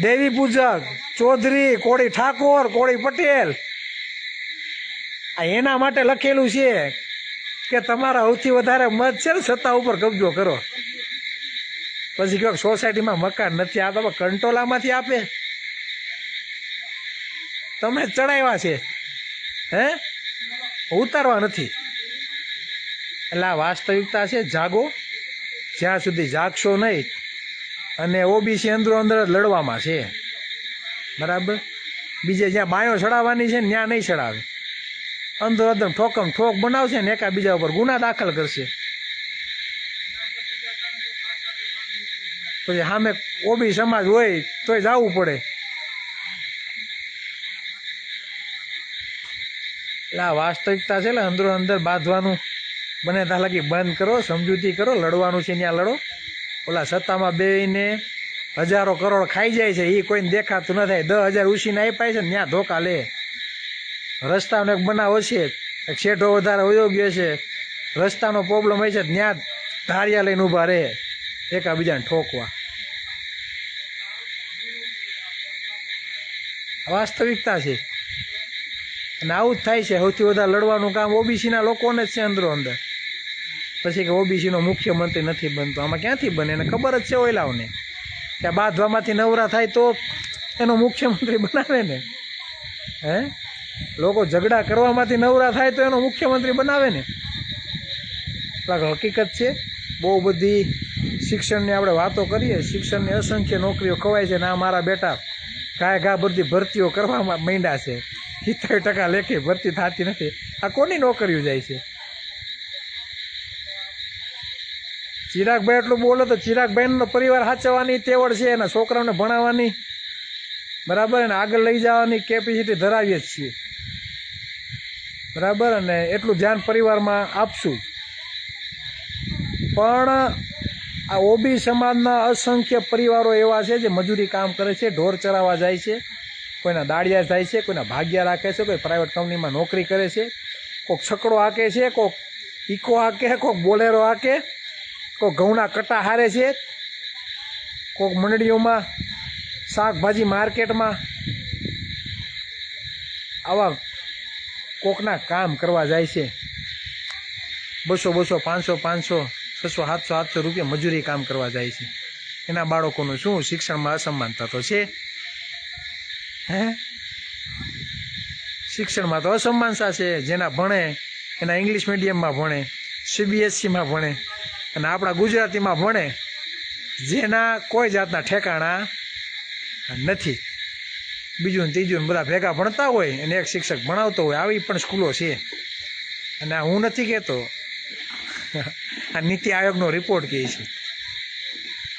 દેવી પૂજક, ચૌધરી, કોળી ઠાકોર, કોળી પટેલ, આ એના માટે લખેલું છે કે તમારા સૌથી વધારે મત છે ને સત્તા ઉપર કબજો કરો. પછી કહો સોસાયટીમાં મકાન નથી, આ તો કંટોલામાંથી આપે, તમે ચડાવ્યા છે, ઉતારવા નથી. એટલે આ વાસ્તવિકતા છે. જાગો, જ્યાં સુધી જાગશો નહીં, અને ઓબીસી અંદરો અંદર જ લડવામાં છે, બરાબર. બીજે જ્યાં બાયો ચડાવવાની છે ને ત્યાં નહીં ચડાવે, અંદરો અંદર ઠોકમ ઠોક બનાવશે ને એકાબીજા ઉપર ગુના દાખલ કરશે. પછી સામે ઓબી સમાજ હોય તોય જવું પડે. એટલે આ વાસ્તવિકતા છે. એટલે અંદરો અંદર બાંધવાનું બને ત્યાં લગી બંધ કરો, સમજૂતી કરો, લડવાનું છે ત્યાં લડો. ઓલા સત્તામાં બેને હજારો કરોડ ખાઈ જાય છે, એ કોઈને દેખાતું ન થાય. 10,000 ઉછીને આપ્યા છે ને ત્યાં ધોકા લે. રસ્તાનો એક બનાવ હશે, એક શેઠો વધારે વયો ગયો છે, રસ્તાનો પ્રોબ્લેમ હોય છે, ત્યાં ધારિયા લઈને ઊભા રહે એકાબીજાને ઠોકવા. વાસ્તવિકતા છે. અને આવું જ થાય છે. સૌથી વધારે લડવાનું કામ ઓબીસીના લોકોને જ છે અંદરો અંદર. પછી કે ઓબીસીનો મુખ્યમંત્રી નથી બનતો, આમાં ક્યાંથી બને? એને ખબર જ છે ઓયલાઓને કે બાંધવામાંથી નવરા થાય તો એનો મુખ્યમંત્રી બનાવે ને. હે, લોકો ઝઘડા કરવામાંથી નવરા થાય તો એનો મુખ્યમંત્રી બનાવે ને. એટલે હકીકત છે. બહુ બધી શિક્ષણની આપણે વાતો કરીએ, શિક્ષણની અસંખ્ય નોકરીઓ ખવાય છે ને આ મારા બેટા ઘા બધી ભરતીઓ કરવામાં માંડ્યા છે. 70% લેખે ભરતી થતી નથી. આ કોની નોકરીઓ જાય છે? ચિરાગભાઈ એટલું બોલો તો ચિરાગભાઈનો પરિવાર સાચવવાની તેવડ છે, એના છોકરાઓને ભણાવવાની, બરાબર, અને આગળ લઈ જવાની કેપેસિટી ધરાવીએ જ છીએ, બરાબર. અને એટલું ધ્યાન પરિવારમાં આપશું. પણ આ ઓબી સમાજના અસંખ્ય પરિવારો એવા છે જે મજૂરી કામ કરે છે, ઢોર ચરાવવા જાય છે, કોઈના દાળિયા થાય છે, કોઈના ભાગ્યા રાખે છે, કોઈ પ્રાઇવેટ કંપનીમાં નોકરી કરે છે, કોઈક છકડો હાકે છે, કોઈક ઇકો હાકે, કોઈક બોલેરો હાકે, કોઈક ઘઉંના કટા હારે છે, કોઈક મંડળીઓમાં, શાકભાજી માર્કેટમાં આવા કોકના કામ કરવા જાય છે. 200, 500, 600, 700 રૂપિયા મજૂરી કામ કરવા જાય છે. એના બાળકોનું શું? શિક્ષણમાં અસમાનતા તો છે. હે, શિક્ષણમાં તો અસમાનતા છે. જેના ભણે એના ઇંગ્લિશ મીડિયમમાં ભણે, CBSEમાં ભણે, અને આપણા ગુજરાતીમાં ભણે જેના કોઈ જાતના ઠેકાણા નથી. બીજું ને ત્રીજું બધા ભેગા ભણતા હોય અને એક શિક્ષક ભણાવતો હોય, આવી પણ સ્કૂલો છે. અને આ હું નથી કહેતો, આ નીતિ આયોગનો રિપોર્ટ કહે છે.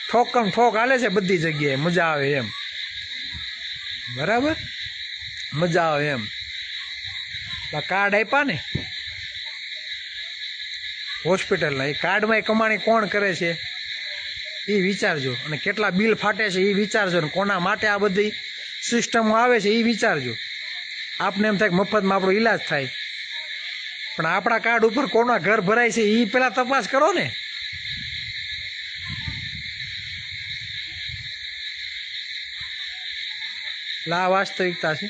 ઠોકમ ઠોક હાલે છે બધી જગ્યાએ, મજા આવે એમ, બરાબર, મજા આવે એમ. કાર્ડ આપ્યા ને હોસ્પિટલના, એ કાર્ડમાં કમાણી કોણ કરે છે એ વિચારજો, અને કેટલા બિલ ફાટે છે એ વિચારજો, ને કોના માટે આ બધી સિસ્ટમો આવે છે એ વિચારજો. આપને એમ થાય કે મફતમાં આપણો ઈલાજ થાય, પણ આપણા કાર્ડ ઉપર કોના ઘર ભરાય છે એ પહેલાં તપાસ કરો ને. એટલે આ વાસ્તવિકતા છે.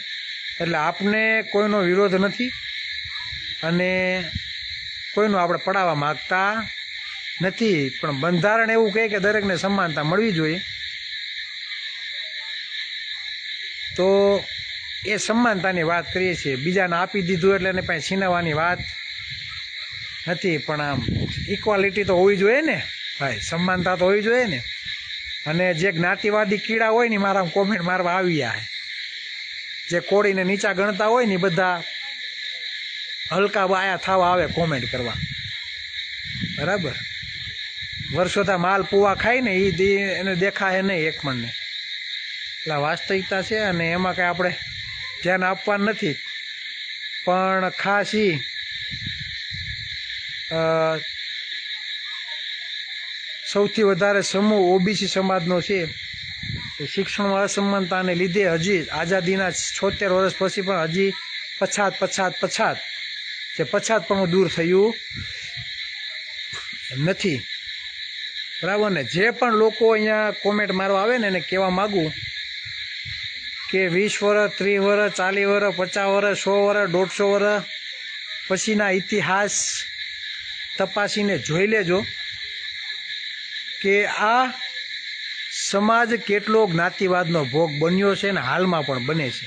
એટલે આપને કોઈનો વિરોધ નથી અને કોઈનું આપણે પડાવવા માગતા નથી, પણ બંધારણ એવું કહે કે દરેકને સમાનતા મળવી જોઈએ. તો એ સમાનતાની વાત કરીએ છીએ. બીજાને આપી દીધું એટલે એને પાસે છીનવવાની વાત નથી, પણ આમ ઇક્વાલિટી તો હોવી જોઈએ ને ભાઈ, સમાનતા તો હોવી જોઈએ ને. અને જે જ્ઞાતિવાદી કીડા હોય ને મારા કોમેન્ટ મારવા આવી જાય, જે કોળીને નીચા ગણતા હોય ને બધા હલકા બાયા થવા આવે કોમેન્ટ કરવા, બરાબર. વર્ષોથી માલ પુવા ખાય ને એ એને દેખાય નહીં એક મણને. એટલે વાસ્તવિકતા છે, અને એમાં કાંઈ આપણે ધ્યાન આપવાનું નથી. પણ ખાસ સૌથી વધારે સમૂહ ઓબીસી સમાજનો છે. શિક્ષણમાં અસમાનતાને લીધે હજી આઝાદીના 76 વર્ષ પછી પણ હજી પછાત જે પછાતપણું દૂર થયું નથી, બરાબર ને. જે પણ લોકો અહીંયા કોમેન્ટ મારવા આવે ને એને કહેવા માગું કે 20 વર્ષ, 30 વર્ષ, 40 વર્ષ, 50 વર્ષ, 100 વર્ષ, 150 વર્ષ પછીના ઇતિહાસ તપાસીને જોઈ લેજો કે આ સમાજ કેટલો જ્ઞાતિવાદનો ભોગ બન્યો છે, ને હાલમાં પણ બને છે,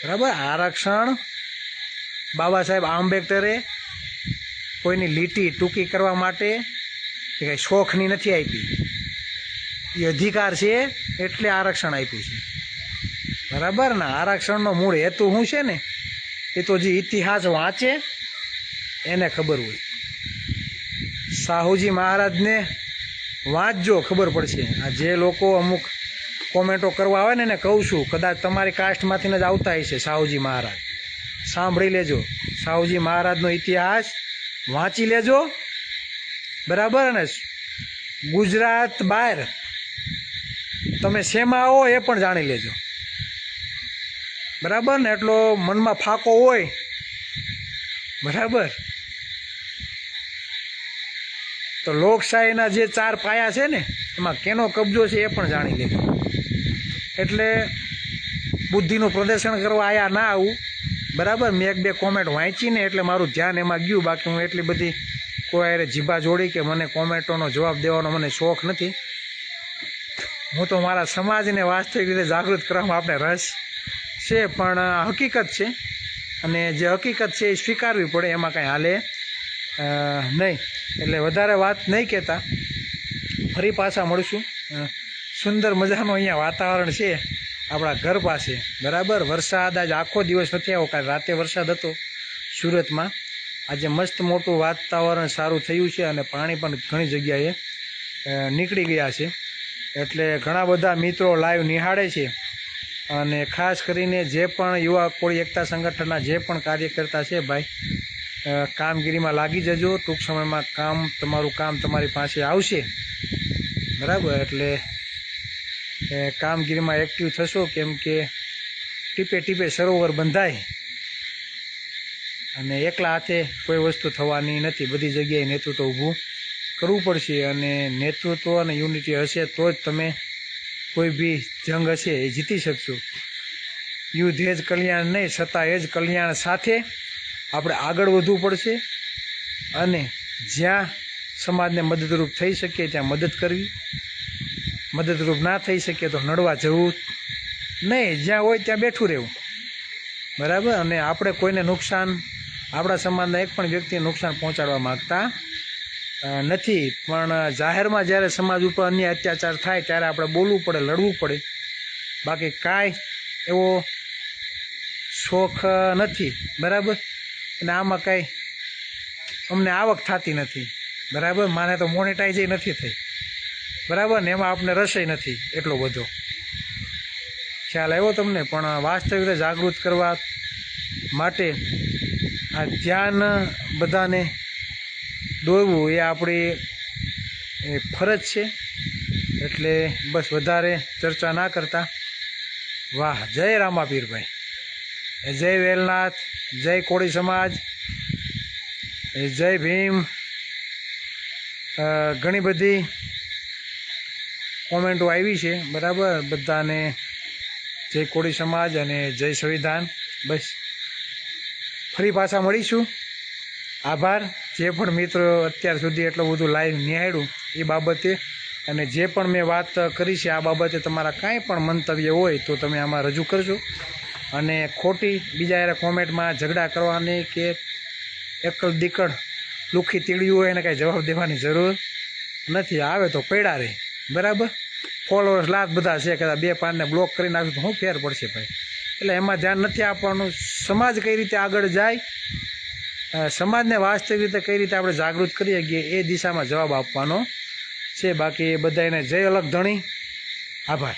બરાબર. આરક્ષણ બાબા સાહેબ આંબેડકરે કોઈની લીટી ટૂંકી કરવા માટે કે કંઈ શોખની નથી આપી, એ અધિકાર છે એટલે આરક્ષણ આપ્યું છે, બરાબર ને. આરક્ષણનો મૂળ હેતુ શું છે ને એ તો જે ઇતિહાસ વાંચે એને ખબર હોય. સાહુજી મહારાજને વાંચજો, ખબર પડશે. આ જે લોકો અમુક કોમેન્ટો કરવા આવે ને એને કહું છું, કદાચ તમારી કાસ્ટમાંથી જ આવતા હશે સાહુજી મહારાજ. સાંભળી લેજો, સાહુજી મહારાજનો ઇતિહાસ વાંચી લેજો, બરાબર ને. ગુજરાત બહાર તમે શેમાં આવો એ પણ જાણી લેજો, બરાબર ને. એટલો મનમાં ફાંકો હોય, બરાબર. તો લોકશાહીના જે 4 પાયા છે ને એમાં કેનો કબજો છે એ પણ જાણી લેજો. એટલે બુદ્ધિનું પ્રદર્શન કરવા આયા ના આવું, બરાબર. મેં 1-2 કોમેન્ટ વાંચીને એટલે મારું ધ્યાન એમાં ગયું. બાકી હું એટલી બધી કોઈ અરે જીભા જોડી કે મને કોમેન્ટોનો જવાબ દેવાનો મને શોખ નથી. હું તો મારા સમાજને વાસ્તવિક રીતે જાગૃત કરવામાં આપણે રસ છે, પણ હકીકત છે અને જે હકીકત છે એ સ્વીકારવી પડે, એમાં કાંઈ હાલે નહીં. એટલે વધારે વાત નહીં કહેતા, ફરી પાછા મળશું. સુંદર મજાનું અહીંયા વાતાવરણ છે આપણા ઘર પાસે, બરાબર. વરસાદ આજ આખો દિવસ નથી આવ્યો, કાલે રાતે વરસાદ હતો સુરતમાં. આજે મસ્ત મોટું વાતાવરણ સારું થયું છે અને પાણી પણ ઘણી જગ્યાએ નીકળી ગયા છે. એટલે ઘણા બધા મિત્રો લાઈવ નિહાળે છે અને ખાસ કરીને જે પણ યુવા કોળી એકતા સંગઠનના જે પણ કાર્યકર્તા છે ભાઈ, કામગીરીમાં લાગી જજો. ટૂંક સમયમાં તમારું કામ તમારી પાસે આવશે, બરાબર. એટલે કામગીરીમાં એક્ટિવ થશો, કેમ કે ટીપે ટીપે સરોવર બંધાય અને એકલા હાથે કોઈ વસ્તુ થવાની નથી. બધી જગ્યાએ નેતૃત્વ ઊભું કરવું પડશે અને નેતૃત્વ અને યુનિટી હશે તો જ તમે કોઈ બી જંગ હશે એ જીતી શકશો. યુદ્ધ એ જ કલ્યાણ નહીં, છતાં એ જ કલ્યાણ સાથે આપણે આગળ વધવું પડશે અને જ્યાં સમાજને મદદરૂપ થઈ શકીએ ત્યાં મદદ કરવી, મદદરૂપ ના થઈ શકીએ તો નડવા જવું નહીં, જ્યાં હોય ત્યાં બેઠું રહેવું, બરાબર. અને આપણે કોઈને નુકસાન, આપણા સમાજના એક પણ વ્યક્તિને નુકસાન પહોંચાડવા માગતા નથી, પણ જાહેરમાં જ્યારે સમાજ ઉપર અન્ય અત્યાચાર થાય ત્યારે આપણે બોલવું પડે, લડવું પડે. બાકી કાંઈ એવો શોખ નથી, બરાબર. અને આમાં કાંઈ અમને આવક થતી નથી, બરાબર. માને તો મોનેટાઈઝ નથી થઈ, બરાબર ને. એમાં આપણે રસય નથી એટલો બધો. ખ્યાલ આવ્યો તમને? પણ વાસ્તવિક જાગૃત કરવા માટે આ ધ્યાન બધાને દોરવું એ આપણી ફરજ છે. એટલે બસ વધારે ચર્ચા ના કરતા, વાહ, જય રામાપીરભાઈ, જય વેલનાથ, જય કોળી સમાજ, જય ભીમ. ઘણી બધી કોમેન્ટો આવી છે, બરાબર. બધાને જય કોળી સમાજ અને જય સંવિધાન. બસ ફરી પાછા મળીશું. આભાર જે પણ મિત્રો અત્યાર સુધી એટલું બધું લાઈવ નિહાળ્યું એ બાબતે, અને જે પણ મેં વાત કરી છે આ બાબતે તમારા કાંઈ પણ મંતવ્ય હોય તો તમે આમાં રજૂ કરજો. અને ખોટી બીજા યારે કોમેન્ટમાં ઝઘડા કરવાની કે એકલ દીકડ લુખી તીડ્યું હોય એને કાંઈ જવાબ દેવાની જરૂર નથી. આવે તો પડ્યા રહે, બરાબર. ફોલોઅર્સ લાખ બધા છે, કદાચ 2 પાનને બ્લોક કરી નાખ્યું તો શું ફેર પડશે ભાઈ? એટલે એમાં ધ્યાન નથી આપવાનું. સમાજ કઈ રીતે આગળ જાય, સમાજને વાસ્તવિક રીતે કઈ રીતે આપણે જાગૃત કરી શકીએ એ દિશામાં જવાબ આપવાનો છે. બાકી બધાને જય અલગ ધણી. આભાર.